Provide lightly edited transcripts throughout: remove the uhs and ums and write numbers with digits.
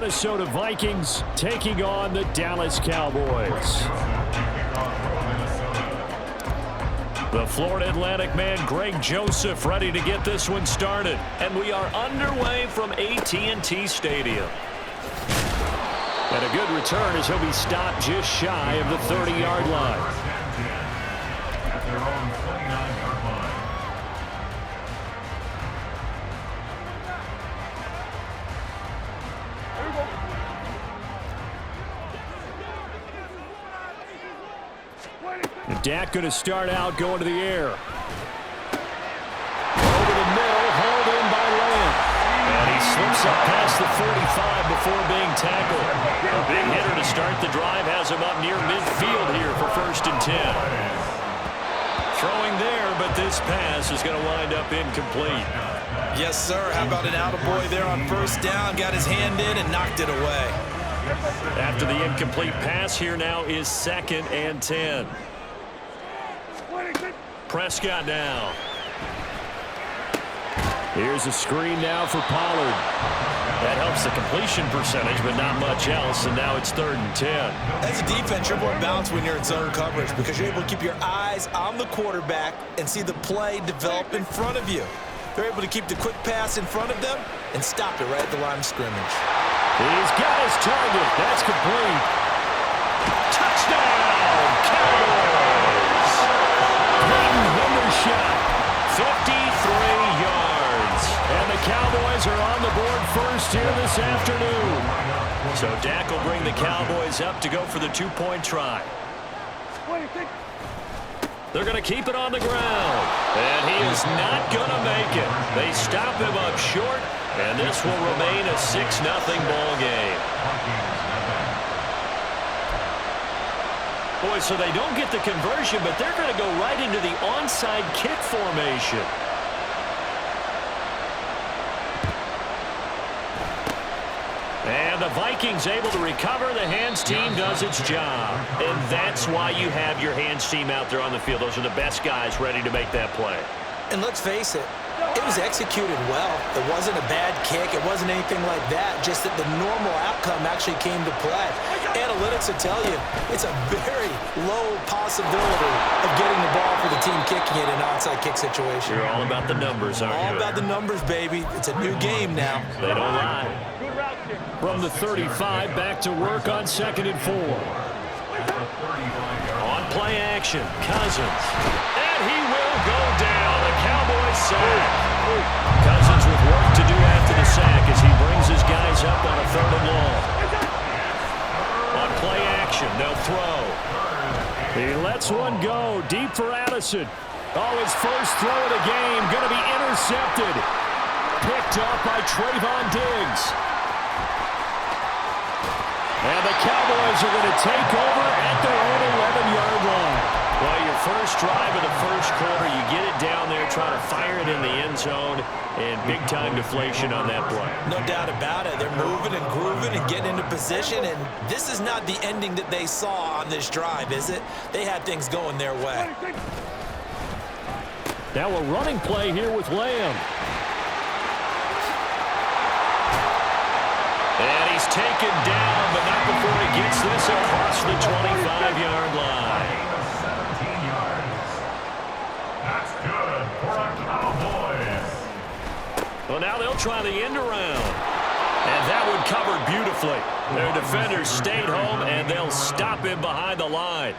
Minnesota Vikings taking on the Dallas Cowboys. The Florida Atlantic man, Greg Joseph, ready to get this one started. And we are underway from AT&T Stadium. And a good return as he'll be stopped just shy of the 30-yard line. At their own 29-yard line. And Dak going to start out going to the air. Over the middle, hauled in by Lamb. And he slips up past the 45 before being tackled. A big hitter to start the drive has him up near midfield here for 1st and 10. Throwing there, but this pass is going to wind up incomplete. Yes, sir. How about an attaboy there on 1st down? Got his hand in and knocked it away. After the incomplete pass, here now is 2nd and 10. Prescott now. Here's a screen now for Pollard. That helps the completion percentage, but not much else, and now it's 3rd and 10. As a defense, you're more balanced when you're in zone coverage because you're able to keep your eyes on the quarterback and see the play develop in front of you. They're able to keep the quick pass in front of them and stop it right at the line of scrimmage. He's got his target. That's complete. Touchdown, Cowboys! Peyton Hendershot, 53 yards. And the Cowboys are on the board first here this afternoon. So Dak will bring the Cowboys up to go for the 2-point try. They're going to keep it on the ground. And he is not going to make it. They stop him up short, and this will remain a 6-0 ball game. Boy, so they don't get the conversion, but they're going to go right into the onside kick formation. And the Vikings able to recover. The hands team does its job. And that's why you have your hands team out there on the field. Those are the best guys ready to make that play. And let's face it, it was executed well. It wasn't a bad kick. It wasn't anything like that. Just that the normal outcome actually came to play. Analytics will tell you it's a very low possibility of getting the ball for the team kicking it in an onside kick situation. You're all about the numbers, aren't you? All about the numbers, baby. It's a new game now. They don't lie. From the 35, back to work on 2nd and 4. On play action, Cousins. And he will go down. A Cowboys sack. Cousins with work to do after the sack as he brings his guys up on a 3rd and long. On play action, they'll throw. He lets one go deep for Addison. Oh, his first throw of the game going to be intercepted. Picked up by Trayvon Diggs. And the Cowboys are going to take over at their own 11-yard line. Well, your first drive of the first quarter, you get it down there, try to fire it in the end zone, and big-time deflation on that play. No doubt about it. They're moving and grooving and getting into position, and this is not the ending that they saw on this drive, is it? They had things going their way. Now a running play here with Lamb. And he's taken down, but not before he gets this across the 25-yard line. 17 yards. That's good for a Cowboys. Well, now they'll try the end around. And that one covered beautifully. Their defenders stayed home, and they'll stop him behind the line.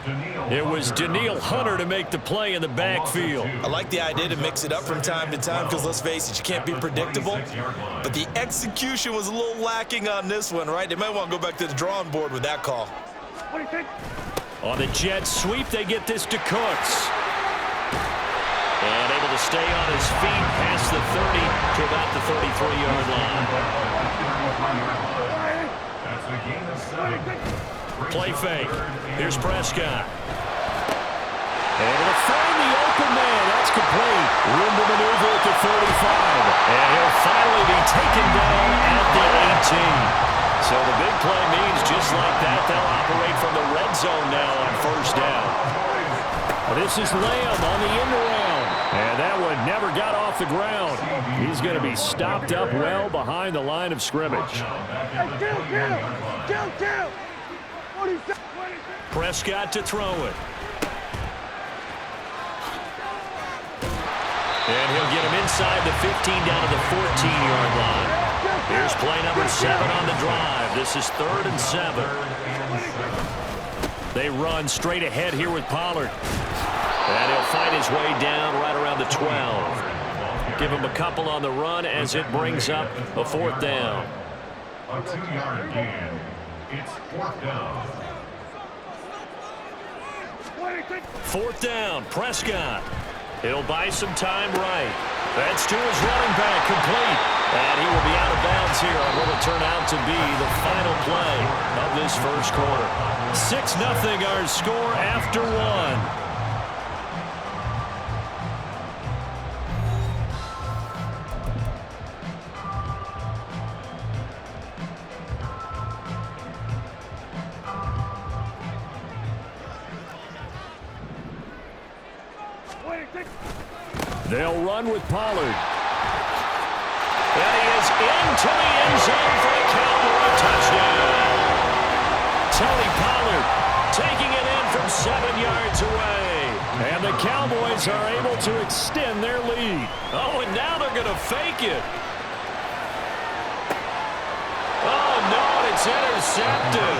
It was Danielle Hunter to make the play in the backfield. I like the idea to mix it up from time to time because, let's face it, you can't be predictable. But the execution was a little lacking on this one, right? They might want to go back to the drawing board with that call. On the jet sweep, they get this to Cooks. And able to stay on his feet past the 30 to about the 33-yard line. Play fake. Here's Prescott. Able to find the open man. That's complete. Room to maneuver at the 35. And he'll finally be taken down at the 18. So the big play means just like that, they'll operate from the red zone now on 1st down. This is Lamb on the end around. And that one never got off the ground. He's going to be stopped up well behind the line of scrimmage. Prescott to throw it. And he'll get him inside the 15 down to the 14-yard line. Here's play number 7 on the drive. This is 3rd and 7. They run straight ahead here with Pollard. And he'll find his way down right around the 12. Give him a couple on the run as it brings up a 4th down. A 2-yard gain. It's 4th down. 4th down, Prescott. He'll buy some time right. That's to his running back, complete. And he will be out of bounds here on what will turn out to be the final play of this first quarter. 6-0 our score after 1. They'll run with Pollard. And he is into the end zone for a Cowboy touchdown. Tony Pollard taking it in from 7 yards away. And the Cowboys are able to extend their lead. Oh, and now they're going to fake it. Oh, no, it's intercepted.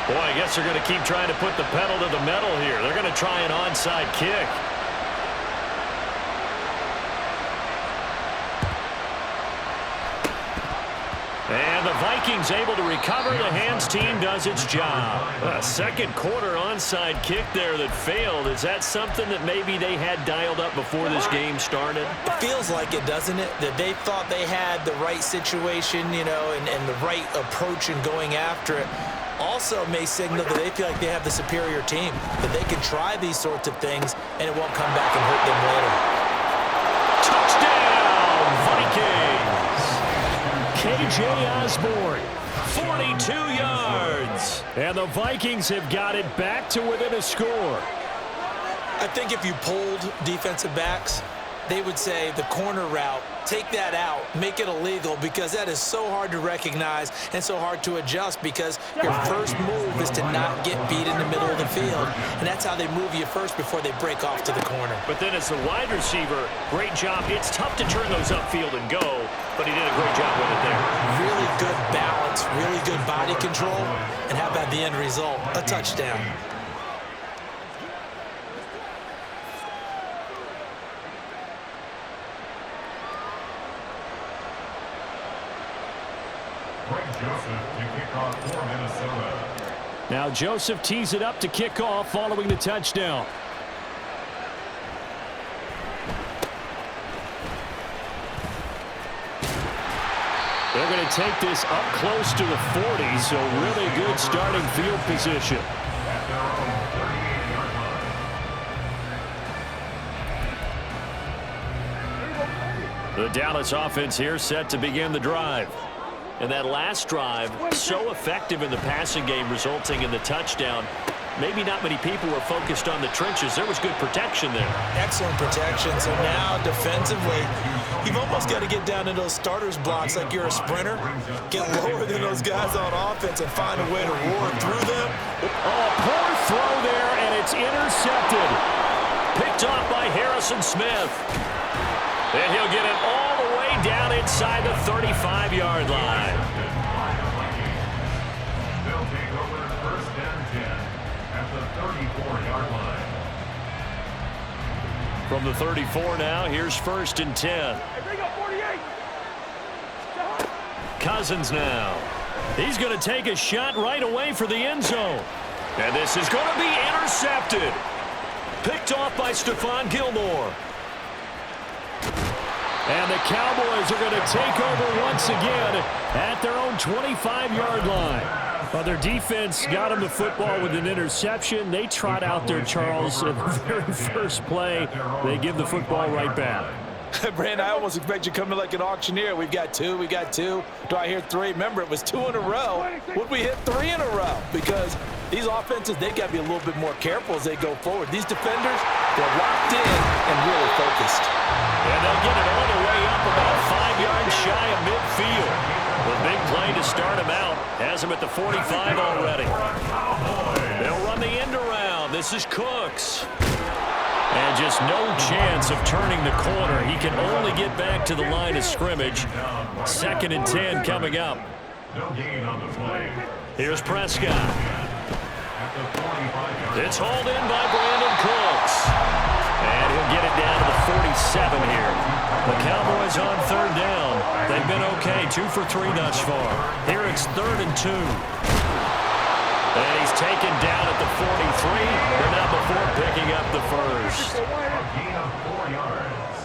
Boy, I guess they're going to keep trying to put the pedal to the metal here. They're going to try an onside kick. And the Vikings able to recover. The hands team does its job. A second quarter onside kick there that failed. Is that something that maybe they had dialed up before this game started? Feels like it, doesn't it? That they thought they had the right situation, you know, and the right approach in going after it. Also may signal that they feel like they have the superior team, that they can try these sorts of things and it won't come back and hurt them later. Touchdown, Vikings! KJ Osborne, 42 yards. And the Vikings have got it back to within a score. I think if you polled defensive backs, they would say the corner route, take that out, make it illegal, because that is so hard to recognize and so hard to adjust, because your first move is to not get beat in the middle of the field, and that's how they move you first before they break off to the corner. But then as the wide receiver, great job. It's tough to turn those upfield and go, but he did a great job with it there. Really good balance, really good body control, and how about the end result? A touchdown. Now Joseph tees it up to kick off following the touchdown. They're going to take this up close to the 40, so really good starting field position. The Dallas offense here set to begin the drive. And that last drive, so effective in the passing game, resulting in the touchdown. Maybe not many people were focused on the trenches. There was good protection there. Excellent protection. So now defensively, you've almost got to get down to those starters blocks like you're a sprinter. Get lower than those guys on offense and find a way to roar through them. Oh, poor throw there, and it's intercepted. Picked off by Harrison Smith. And he'll get it all the way down inside the 35-yard line. They'll take over 1st and 10 at the 34-yard line. From the 34 now, here's 1st and 10. Cousins now. He's going to take a shot right away for the end zone. And this is going to be intercepted. Picked off by Stephon Gilmore. And the Cowboys are going to take over once again at their own 25-yard line. Well, their defense got them the football with an interception. They trot out there, Charles, in the very first play. They give the football right back. Brandon, I almost expect you to come in like an auctioneer. We've got two. Do I hear three? Remember, it was 2 in a row. Would we hit 3 in a row? Because these offenses, they got to be a little bit more careful as they go forward. These defenders, they're locked in and really focused. And they'll get it all the way up about 5 yards shy of midfield. The big play to start him out has him at the 45 already. They'll run the end around. This is Cooks. And just no chance of turning the corner. He can only get back to the line of scrimmage. 2nd and 10 coming up. No gain on the play. Here's Prescott. At the 45-yard It's hauled in by Brandon Cooks. And he'll get it down to the 47 here. The Cowboys on 3rd down. They've been okay, 2 for 3 thus far. Here it's 3rd and 2. And he's taken down at the 43, but not before picking up the first. A gain of 4 yards.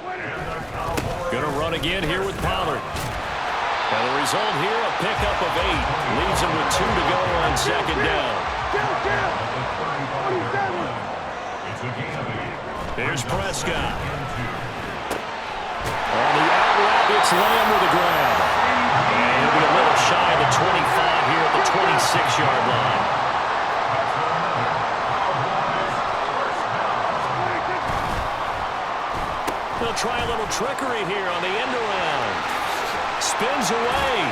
And the Cowboys Going to run again here with Pollard. And the result here, a pickup of 8. Leaves him with 2 to go on 2nd down. It's a gain of 8. Here's Prescott. On the out route, it's Lamb with a grab. And he'll be a little shy of the 25 here at the 26-yard line. They'll try a little trickery here on the end around. Spins away.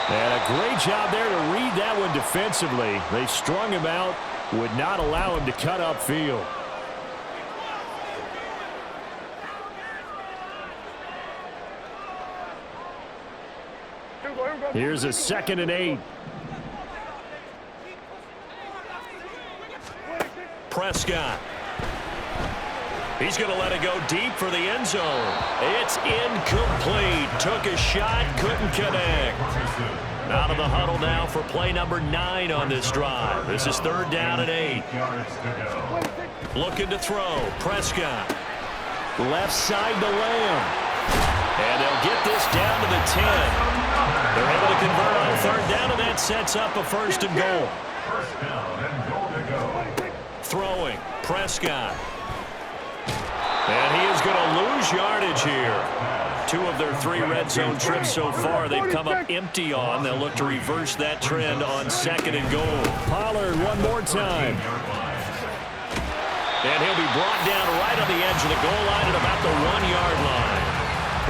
And a great job there to read that one defensively. They strung him out, would not allow him to cut upfield. Here's a 2nd and 8. Prescott. He's going to let it go deep for the end zone. It's incomplete. Took a shot, couldn't connect. Out of the huddle now for play number 9 on this drive. This is 3rd down and 8. Looking to throw. Prescott. Left side to Lamb. And they'll get this down to the 10. They're able to convert on 3rd down, and that sets up a 1st and goal. First down and goal to go. Throwing. Prescott. And he is going to lose yardage here. 2 of their 3 red zone trips so far they've come up empty on. They'll look to reverse that trend on 2nd and goal. Pollard one more time. And he'll be brought down right on the edge of the goal line at about the 1-yard line.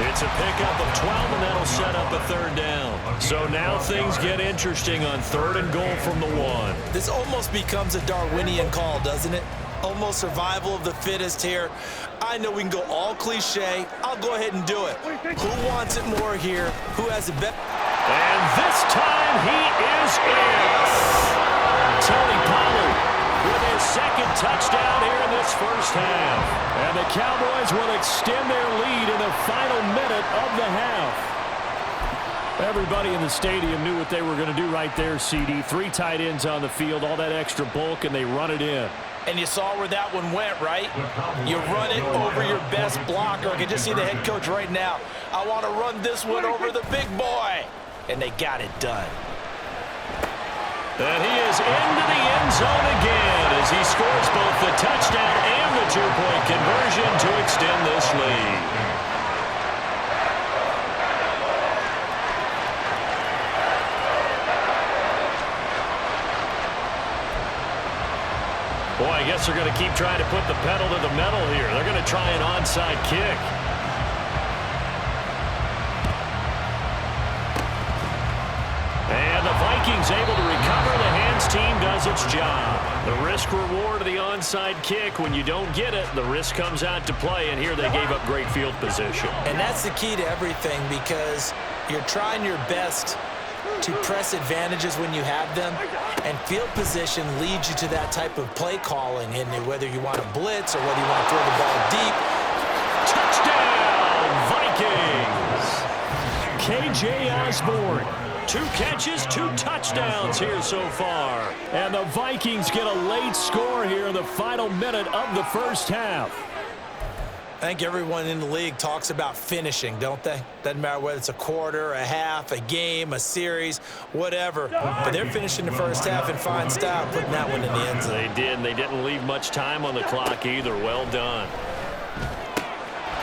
It's a pickup of 12, and that'll set up a 3rd down. So now things get interesting on 3rd and goal from the 1. This almost becomes a Darwinian call, doesn't it? Almost survival of the fittest here. I know we can go all cliche. I'll go ahead and do it. Who wants it more here? Who has the best? And this time he is in. Tony Pollard with his 2nd touchdown here in this first half. And the Cowboys will extend their lead in the final minute of the half. Everybody in the stadium knew what they were going to do right there, CD. 3 tight ends on the field, all that extra bulk, and they run it in. And you saw where that one went, right? You run it over your best blocker. I can just see the head coach right now. I want to run this one over the big boy. And they got it done. And he is into the end zone again as he scores both the touchdown and the 2-point conversion to extend this lead. Boy, I guess they're going to keep trying to put the pedal to the metal here. They're going to try an onside kick. And the Vikings able to recover. The hands team does its job. The risk-reward of the onside kick. When you don't get it, the risk comes out to play, and here they gave up great field position. And that's the key to everything, because you're trying your best to press advantages when you have them, and field position leads you to that type of play calling, and whether you want to blitz or whether you want to throw the ball deep. Touchdown, Vikings! K.J. Osborne. 2 catches, 2 touchdowns here so far. And the Vikings get a late score here in the final minute of the first half. I think everyone in the league talks about finishing, don't they? Doesn't matter whether it's a quarter, a half, a game, a series, whatever. But they're finishing the first half in fine style, putting that one in the end zone. They did, and they didn't leave much time on the clock either. Well done.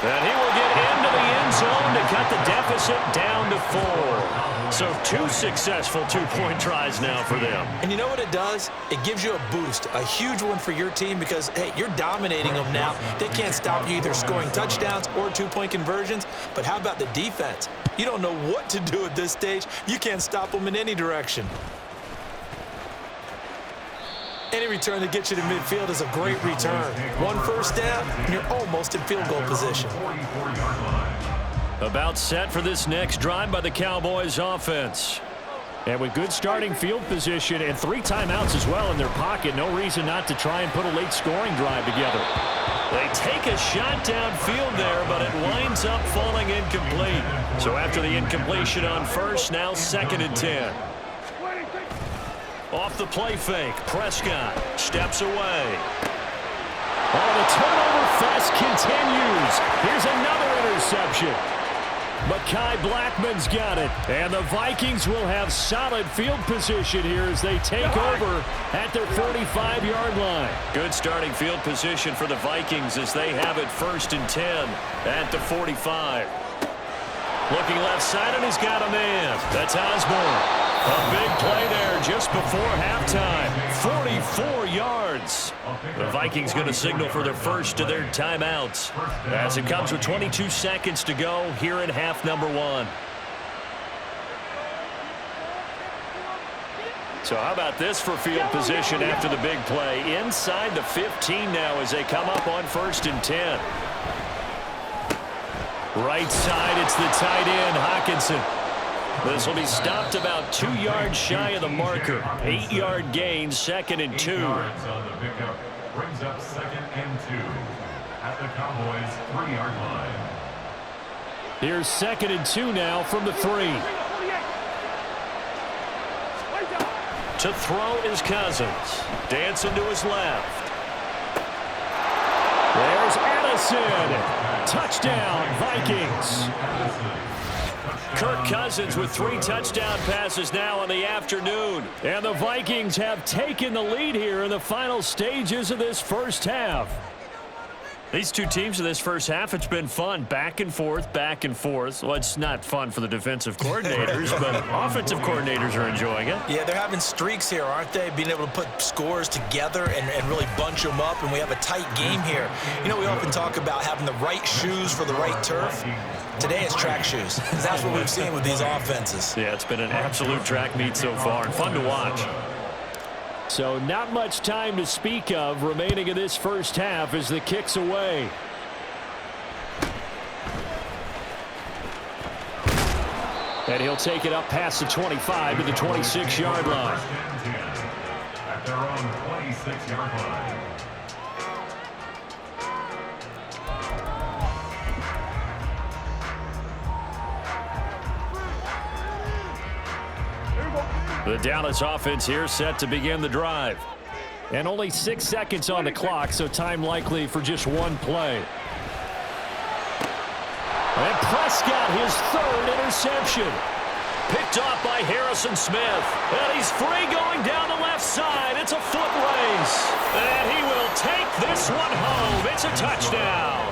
And he will get into the end zone to cut the deficit down to 4. So 2 successful two-point tries now for them. And you know what it does? It gives you a boost, a huge one for your team because, hey, you're dominating them now. They can't stop you either scoring touchdowns or two-point conversions. But how about the defense? You don't know what to do at this stage. You can't stop them in any direction. Any return that gets you to midfield is a great return. 1 first down, and you're almost in field goal position. About set for this next drive by the Cowboys offense. And with good starting field position and 3 timeouts as well in their pocket, no reason not to try and put a late scoring drive together. They take a shot downfield there, but it winds up falling incomplete. So after the incompletion on first, now 2nd and 10. Off the play fake, Prescott steps away. Oh, the turnover fest continues. Here's another interception. Mekhi Blackman's got it, and the Vikings will have solid field position here as they take over at their 45-yard line. Good starting field position for the Vikings as they have it 1st and 10 at the 45. Looking left side, and he's got a man. That's Osborne. A big play there just before halftime. 44 yards. The Vikings going to signal for their first of their timeouts as it comes with 22 seconds to go here in half number 1. So how about this for field position after the big play? Inside the 15 now as they come up on 1st and 10. Right side, it's the tight end, Hockenson. This will be stopped about 2 yards shy of the marker. 8-yard gain, 2nd and 2. Yards on the pickup brings up 2nd and 2 at the Cowboys' 3-yard line. Here's 2nd and 2 now from the 3. To throw is Cousins. Dancing to his left. There's Addison. Touchdown, Vikings. Kirk Cousins with 3 touchdown passes now in the afternoon. And the Vikings have taken the lead here in the final stages of this first half. These two teams in this first half, it's been fun. Back and forth, back and forth. Well, it's not fun for the defensive coordinators, but offensive coordinators are enjoying it. Yeah, they're having streaks here, aren't they? Being able to put scores together and really bunch them up, and we have a tight game here. You know, we often talk about having the right shoes for the right turf. Today it's track shoes. That's what we've seen with these offenses. Yeah, it's been an absolute track meet so far, and fun to watch. So not much time to speak of remaining in this first half as the kick's away. And he'll take it up past the 25 to the 26-yard line. At their own 26-yard line. The Dallas offense here set to begin the drive. And only 6 seconds on the clock, so time likely for just one play. And Prescott, his 3rd interception. Picked off by Harrison Smith. And he's free going down the left side. It's a foot race. And he will take this one home. It's a touchdown.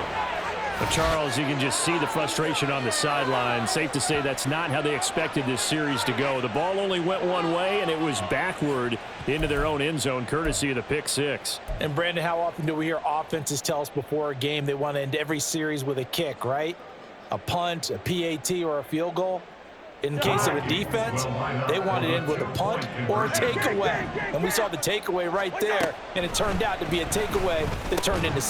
But Charles, you can just see the frustration on the sideline. Safe to say that's not how they expected this series to go. The ball only went one way, and it was backward into their own end zone, courtesy of the pick 6. And, Brandon, how often do we hear offenses tell us before a game they want to end every series with a kick, right? A punt, a PAT, or a field goal? In case of a defense, they want to end with a punt or a takeaway. And we saw the takeaway right there, and it turned out to be a takeaway that turned into...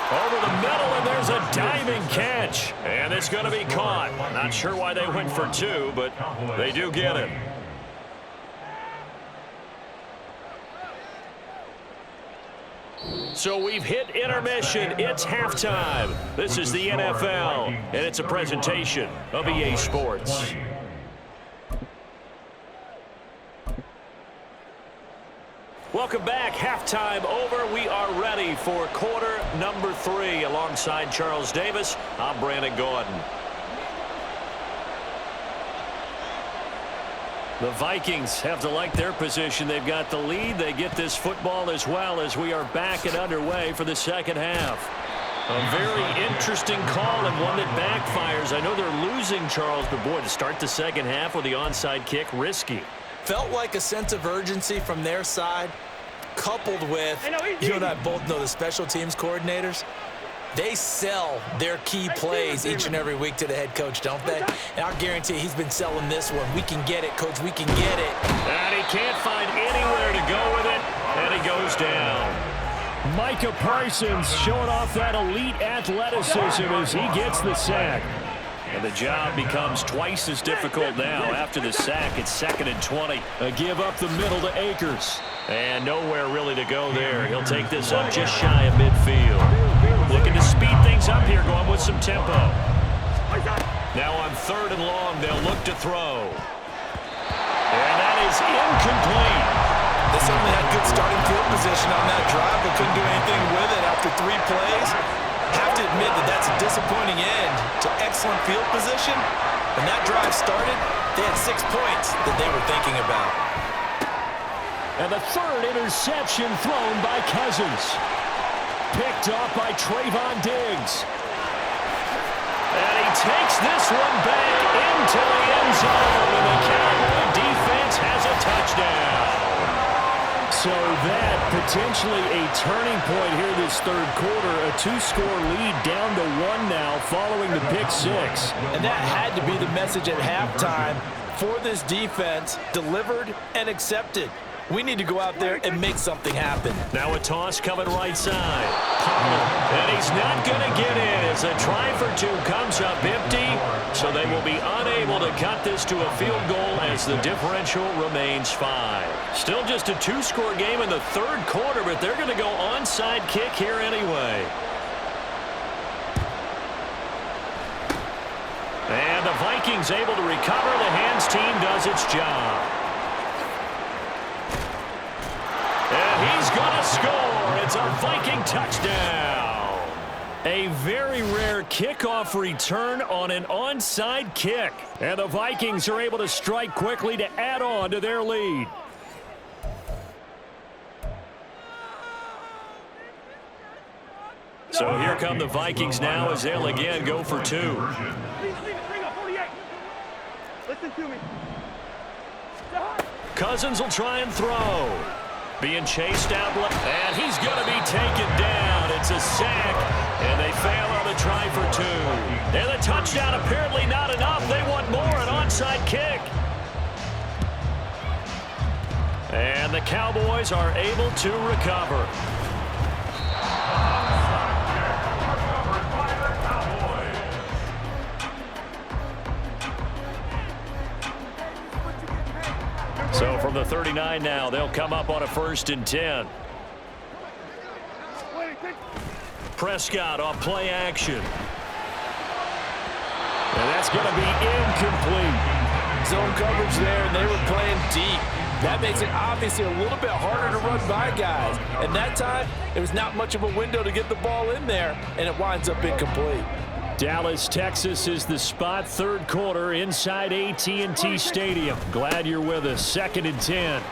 Over the middle, and there's a diving catch. And it's going to be caught. Not sure why they went for 2, but they do get it. So we've hit intermission. It's halftime. This is the NFL, and it's a presentation of EA Sports. Welcome back. Halftime over. We are ready for quarter number 3. Alongside Charles Davis, I'm Brandon Gordon. The Vikings have to like their position. They've got the lead. They get this football as well as we are back and underway for the second half. A very interesting call and one that backfires. I know they're losing, Charles, but boy, to start the second half with the onside kick, risky. Felt like a sense of urgency from their side, coupled with, you and I both know the special teams coordinators, they sell their key plays each and every week to the head coach, don't they? And I'll guarantee he's been selling this one. We can get it, coach, we can get it. And he can't find anywhere to go with it, and he goes down. Micah Parsons showing off that elite athleticism as he gets the sack. And the job becomes twice as difficult now after the sack. It's 2nd and 20. A give up the middle to Akers. And nowhere really to go there. He'll take this up just shy of midfield. Looking to speed things up here, going with some tempo. Now on 3rd and long, they'll look to throw. And that is incomplete. They certainly had good starting field position on that drive, but couldn't do anything with it after 3 plays. Have to admit that that's a disappointing end to excellent field position. When that drive started, they had 6 points that they were thinking about. And the 3rd interception thrown by Cousins. Picked off by Trayvon Diggs. And he takes this one back into the end zone, and the Cowboy defense has a touchdown. So that potentially a turning point here this 3rd quarter. A 2-score lead down to 1 now following the pick 6. And that had to be the message at halftime for this defense, delivered and accepted. We need to go out there and make something happen. Now a toss coming right side. And he's not going to get in as a try for 2 comes up empty. So they will be unable to cut this to a field goal as the differential remains 5. Still just a 2-score game in the 3rd quarter, but they're going to go onside kick here anyway. And the Vikings able to recover. The hands team does its job. And he's going to score. It's a Viking touchdown. A very rare kickoff return on an onside kick. And the Vikings are able to strike quickly to add on to their lead. So here come the Vikings now as they'll again go for 2. Listen to me. Cousins will try and throw. Being chased out, and he's going to be taken down. It's a sack, and they fail on the try for 2. And the touchdown apparently not enough. They want more, an onside kick. And the Cowboys are able to recover. So from the 39 now, they'll come up on a 1st and 10. Prescott on play action. And that's going to be incomplete. Zone coverage there, and they were playing deep. That makes it obviously a little bit harder to run by guys. And that time, it was not much of a window to get the ball in there, and it winds up incomplete. Dallas, Texas is the spot. 3rd quarter inside AT&T Stadium. Glad you're with us. 2nd and 10.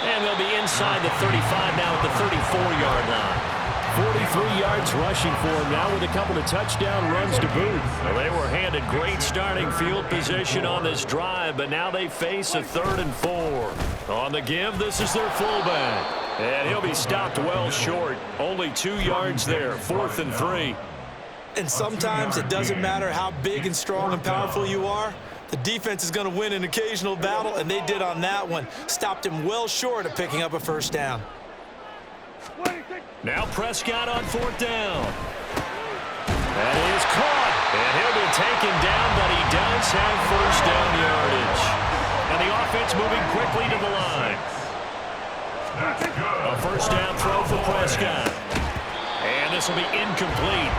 And they'll be inside the 35 now at the 34-yard line. 43 yards rushing for him now with a couple of touchdown runs to boot. Well, they were handed great starting field position on this drive, but now they face a 3rd and 4. On the give, this is their fullback. And he'll be stopped well short. Only 2 yards there. 4th and 3. And sometimes it doesn't matter how big and strong and powerful you are. The defense is going to win an occasional battle, and they did on that one. Stopped him well short of picking up a 1st down. Now Prescott on 4th down. That is caught. And he'll be taken down, but he does have 1st down yardage. And the offense moving quickly to the line. A 1st down throw for Prescott. And this will be incomplete.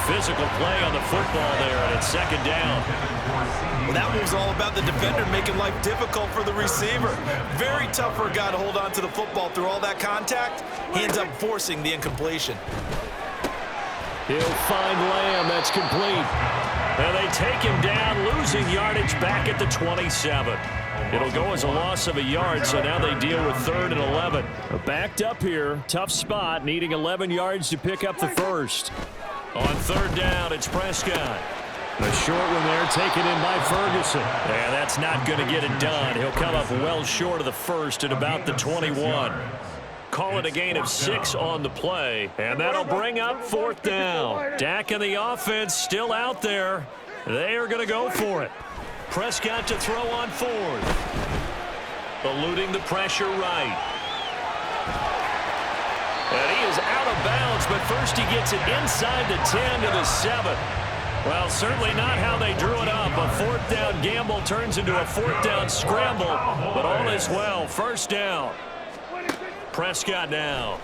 Physical play on the football there, and it's 2nd down. Well, that one was all about the defender making life difficult for the receiver. Very tough for a guy to hold on to the football through all that contact. He ends up forcing the incompletion. He'll find Lamb. That's complete. And they take him down, losing yardage back at the 27. It'll go as a loss of a yard, so now they deal with 3rd and 11. Backed up here, tough spot, needing 11 yards to pick up the first. On 3rd down, it's Prescott. A short one there, taken in by Ferguson. Yeah, that's not going to get it done. He'll come up well short of the first at about the 21. Call it a gain of 6 on the play, and that'll bring up 4th down. Dak and the offense still out there. They are going to go for it. Prescott to throw on 4th. Eluding the pressure right. And he is out of bounds, but first he gets it inside the 10 to the 7. Well, certainly not how they drew it up. A 4th down gamble turns into a 4th down scramble, but all is well. 1st down. Prescott now.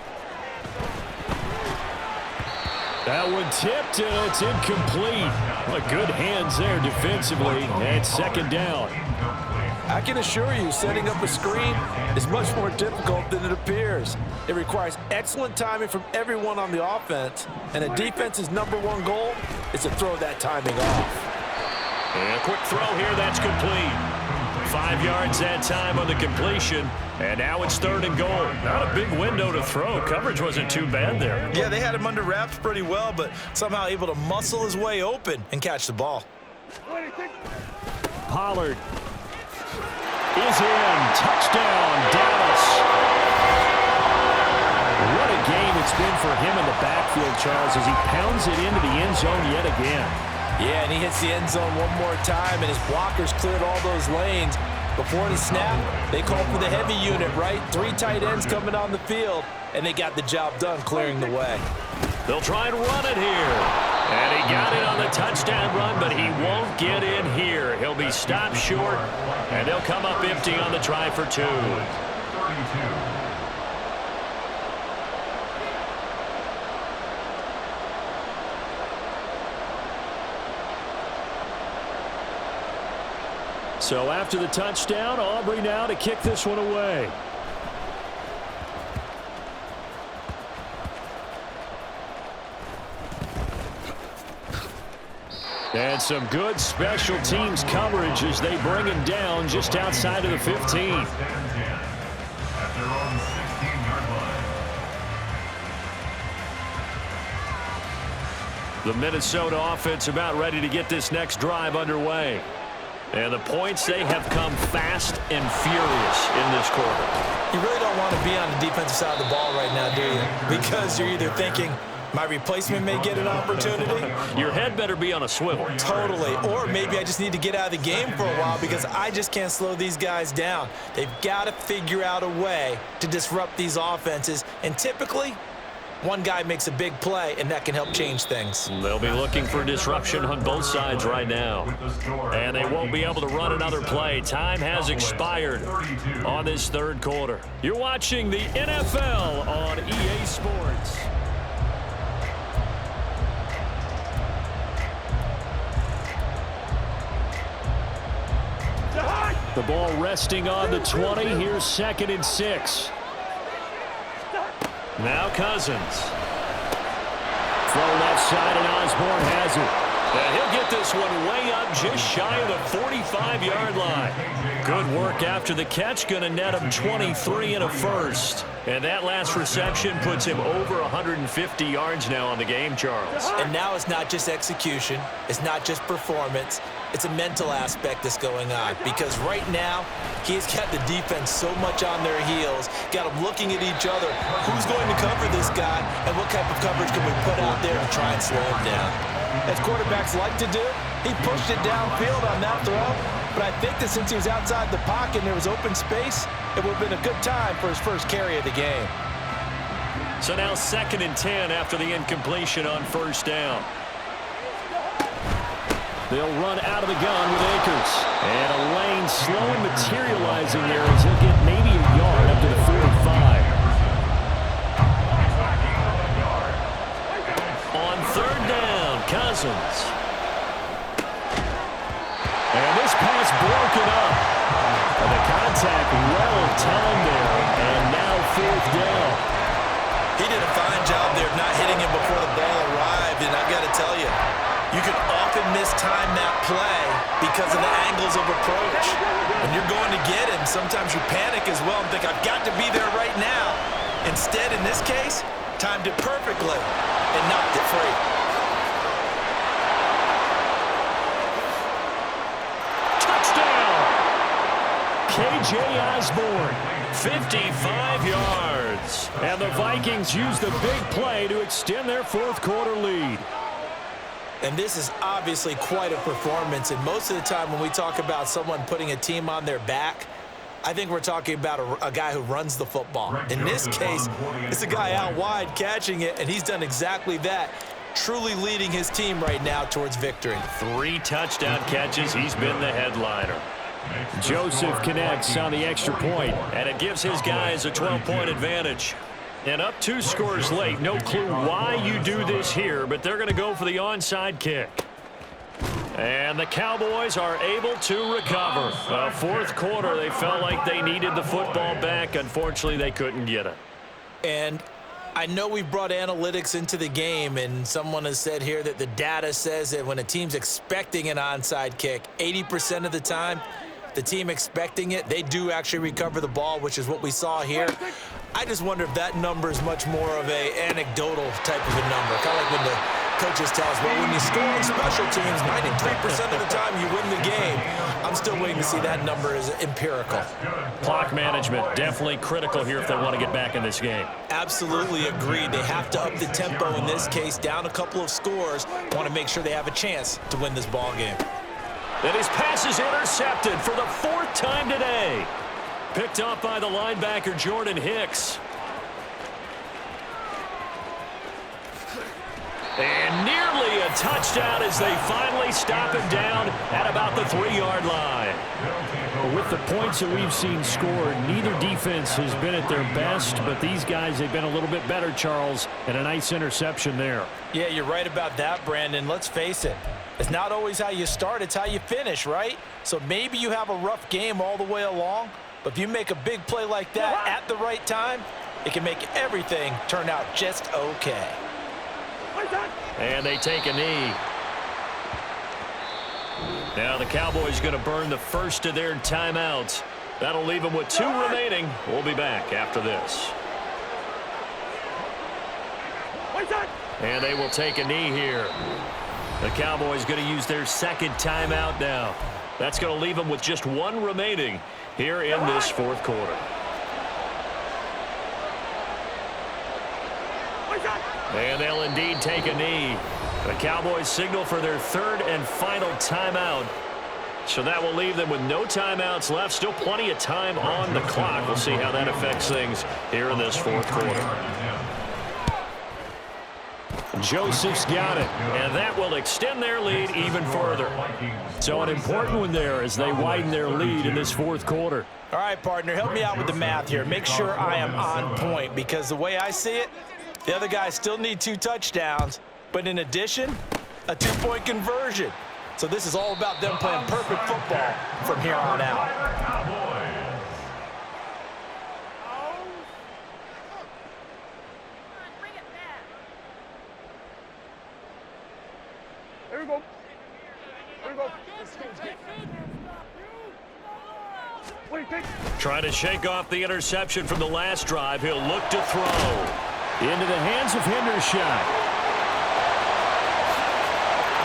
That one tipped, and it's incomplete. Well, good hands there defensively, and 2nd down. I can assure you, setting up a screen is much more difficult than it appears. It requires excellent timing from everyone on the offense, and a defense's #1 goal is to throw that timing off. And a quick throw here, that's complete. 5 yards that time on the completion, and now it's 3rd and goal. Not a big window to throw. Coverage wasn't too bad there. Yeah, they had him under wraps pretty well, but somehow able to muscle his way open and catch the ball. Pollard is in. Touchdown, Dallas. What a game it's been for him in the backfield, Charles, as he pounds it into the end zone yet again. Yeah, and he hits the end zone one more time, and his blockers cleared all those lanes. Before the snap, they called for the heavy unit, right? 3 tight ends coming on the field, and they got the job done clearing the way. They'll try and run it here. And he got it on the touchdown run, but he won't get in here. He'll be stopped short, and they'll come up empty on the try for 2. 32. So after the touchdown, Aubrey now to kick this one away. And some good special teams coverage as they bring him down just outside of the 15. At their own 16-yard line. The Minnesota offense about ready to get this next drive underway. And the points, they have come fast and furious in this quarter. You really don't want to be on the defensive side of the ball right now, do you? Because you're either thinking, my replacement may get an opportunity. Your head better be on a swivel. Totally. Or maybe I just need to get out of the game for a while because I just can't slow these guys down. They've got to figure out a way to disrupt these offenses. And typically, one guy makes a big play, and that can help change things. They'll be looking for disruption on both sides right now. And they won't be able to run another play. Time has expired on this 3rd quarter. You're watching the NFL on EA Sports. The ball resting on the 20. Here's 2nd and 6. Now Cousins. Throw left side, and Osborne has it. And he'll get this one way up just shy of the 45-yard line. Good work after the catch. Going to net him 23 and a first. And that last reception puts him over 150 yards now on the game, Charles. And now it's not just execution. It's not just performance. It's a mental aspect that's going on because right now he's got the defense so much on their heels, got them looking at each other. Who's going to cover this guy and what type of coverage can we put out there to try and slow him down? As quarterbacks like to do, he pushed it downfield on that throw, but I think that since he was outside the pocket and there was open space, it would have been a good time for his first carry of the game. So now 2nd and 10 after the incompletion on 1st down. They'll run out of the gun with Akers. And a lane slow and materializing there as he'll get maybe a yard up to the 45. On 3rd down, Cousins. And this pass broken up. And the contact well timed there. And now 4th down. He did a fine job there of not hitting him before the ball arrived, and I've got to tell you, You can often mistime that play because of the angles of approach. When you're going to get him, sometimes you panic as well and think, I've got to be there right now. Instead, in this case, timed it perfectly and knocked it free. Touchdown! K.J. Osborne, 55 yards. And the Vikings use the big play to extend their fourth quarter lead. And this is obviously quite a performance. And most of the time when we talk about someone putting a team on their back, I think we're talking about a guy who runs the football. In this case, it's a guy out wide catching it, and he's done exactly that, truly leading his team right now towards victory. 3 touchdown catches. He's been the headliner. Joseph connects on the extra point, and it gives his guys a 12-point advantage. And up 2 scores late. No clue why you do this here, but they're going to go for the onside kick. And the Cowboys are able to recover. Fourth quarter, they felt like they needed the football back. Unfortunately, they couldn't get it. And I know we brought analytics into the game, and someone has said here that the data says that when a team's expecting an onside kick, 80% of the time, the team expecting it, they do actually recover the ball, which is what we saw here. I just wonder if that number is much more of an anecdotal type of a number. Kind of like when the coaches tell us, well, when you score on special teams, 93% of the time you win the game. I'm still waiting to see that number as empirical. Clock management, definitely critical here if they want to get back in this game. Absolutely agreed. They have to up the tempo in this case, down a couple of scores. Want to make sure they have a chance to win this ball game. And his pass is intercepted for the 4th time today. Picked off by the linebacker, Jordan Hicks. And nearly a touchdown as they finally stop him down at about the 3-yard line. With the points that we've seen scored, neither defense has been at their best, but these guys, they've been a little bit better, Charles, and a nice interception there. Yeah, you're right about that, Brandon. Let's face it. It's not always how you start, it's how you finish, right? So maybe you have a rough game all the way along, but if you make a big play like that at the right time, it can make everything turn out just okay. And they take a knee. Now the Cowboys going to burn the first of their timeouts. That'll leave them with 2 remaining. We'll be back after this. And they will take a knee here. The Cowboys going to use their 2nd timeout now. That's going to leave them with just 1 remaining here in this 4th quarter. And they'll indeed take a knee. The Cowboys signal for their 3rd and final timeout. So that will leave them with no timeouts left. Still plenty of time on the clock. We'll see how that affects things here in this 4th quarter. Joseph's got it, and that will extend their lead even further. So an important one there as they widen their lead in this 4th quarter. All right, partner, help me out with the math here. Make sure I am on point, because the way I see it, the other guys still need 2 touchdowns, but in addition, a 2-point conversion. So this is all about them playing perfect football from here on out. Here we go. Here we go. Wait, take. Trying to shake off the interception from the last drive. He'll look to throw. Into the hands of Hendershot.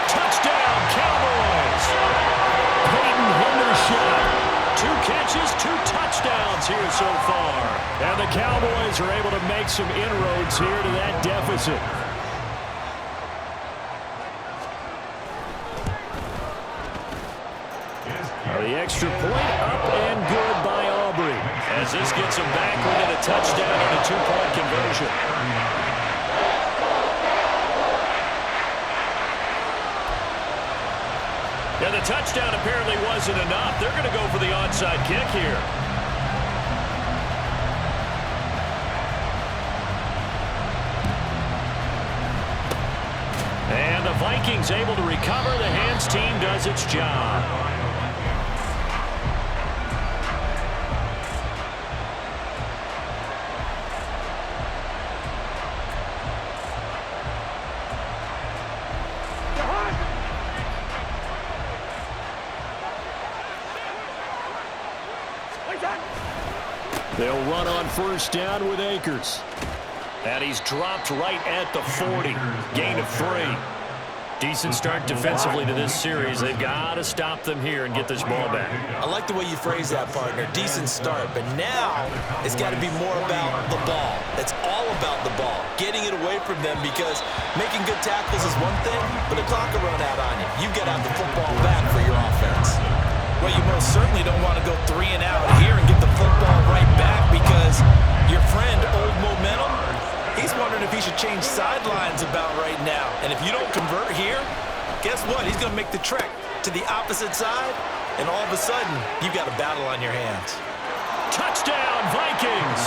Touchdown, Cowboys! Peyton Hendershot. 2 catches, 2 touchdowns here so far. And the Cowboys are able to make some inroads here to that deficit. The extra point up and good by Aubrey. As this gets him back within a touchdown and a 2-point conversion. Yeah, the touchdown apparently wasn't enough. They're going to go for the onside kick here. And the Vikings able to recover. The hands team does its job. They'll run on first down with Akers. And he's dropped right at the 40. Gain of 3. Decent start defensively to this series. They've got to stop them here and get this ball back. I like the way you phrase that, partner. Decent start. But now it's got to be more about the ball. It's all about the ball. Getting it away from them, because making good tackles is one thing, but the clock will run out on you. You got to have the football back for your offense. Well, you most certainly don't want to go 3 and out here and get the football right back, because your friend, Old Momentum, he's wondering if he should change sidelines about right now. And if you don't convert here, guess what? He's going to make the trek to the opposite side, and all of a sudden, you've got a battle on your hands. Touchdown, Vikings!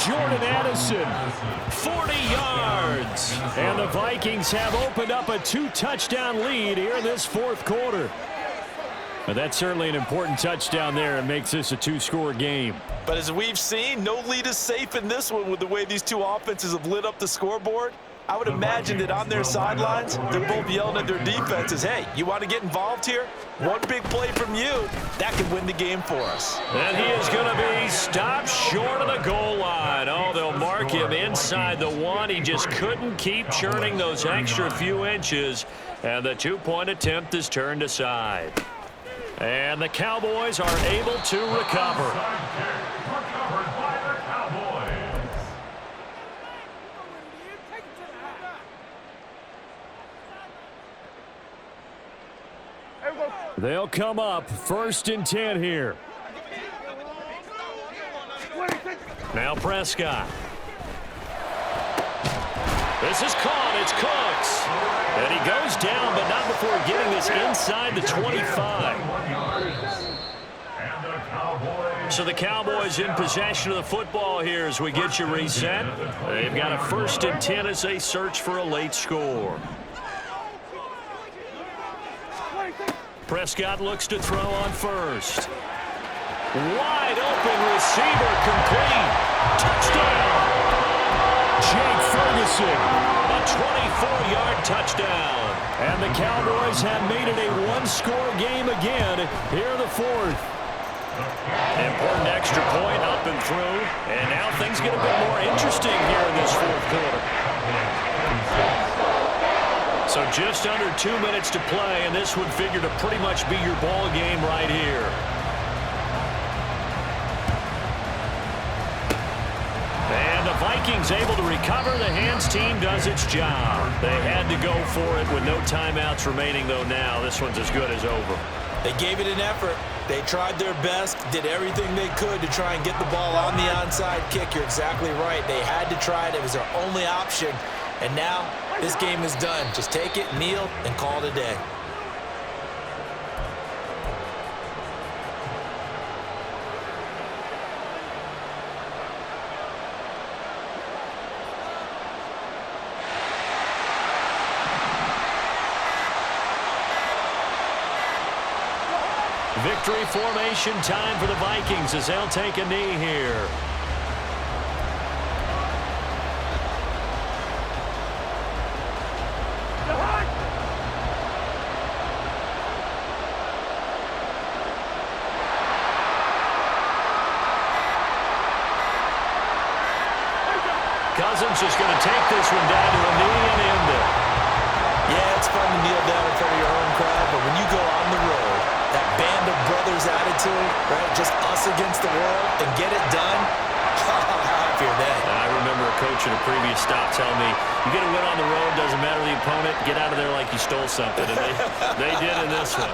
Jordan Addison, 40 yards. And the Vikings have opened up a 2-touchdown lead here in this fourth quarter. But that's certainly an important touchdown there and makes this a 2-score game. But as we've seen, no lead is safe in this one with the way these two offenses have lit up the scoreboard. I would imagine that on their sidelines, they're both yelling at their defenses, hey, you want to get involved here? One big play from you, that could win the game for us. And he is going to be stopped short of the goal line. Oh, they'll mark him inside the 1. He just couldn't keep churning those extra few inches, and the 2-point attempt is turned aside. And the Cowboys are able to recover. Recovered by the Cowboys. They'll come up 1st and 10 here. Now Prescott. This is caught. It's Cooks. And he goes down, but not before getting this inside the 25. So the Cowboys in possession of the football here as we get you reset. They've got a 1st and 10 as they search for a late score. Prescott looks to throw on first. Wide open receiver, complete. Touchdown! Jake Ferguson, a 24-yard touchdown. And the Cowboys have made it a 1-score game again here in the 4th. Important extra point up and through. And now things get a bit more interesting here in this 4th quarter. So just under 2 minutes to play, and this would figure to pretty much be your ball game right here. And the Vikings able to recover. The hands team does its job. They had to go for it with no timeouts remaining, though now this one's as good as over. They gave it an effort. They tried their best, did everything they could to try and get the ball on the onside kick. You're exactly right. They had to try it. It was their only option. And now this game is done. Just take it, kneel, and call it a day. Victory formation time for the Vikings as they'll take a knee here. Cousins is going to take this one down to a knee and end it. Yeah, it's fun to kneel down in front of your home crowd, but when you go on the road, that band of brothers attitude, right, just us against the world, and get it done, how happy are they? I remember a coach at a previous stop telling me, you get a win on the road, doesn't matter the opponent, get out of there like you stole something. And they did in this one.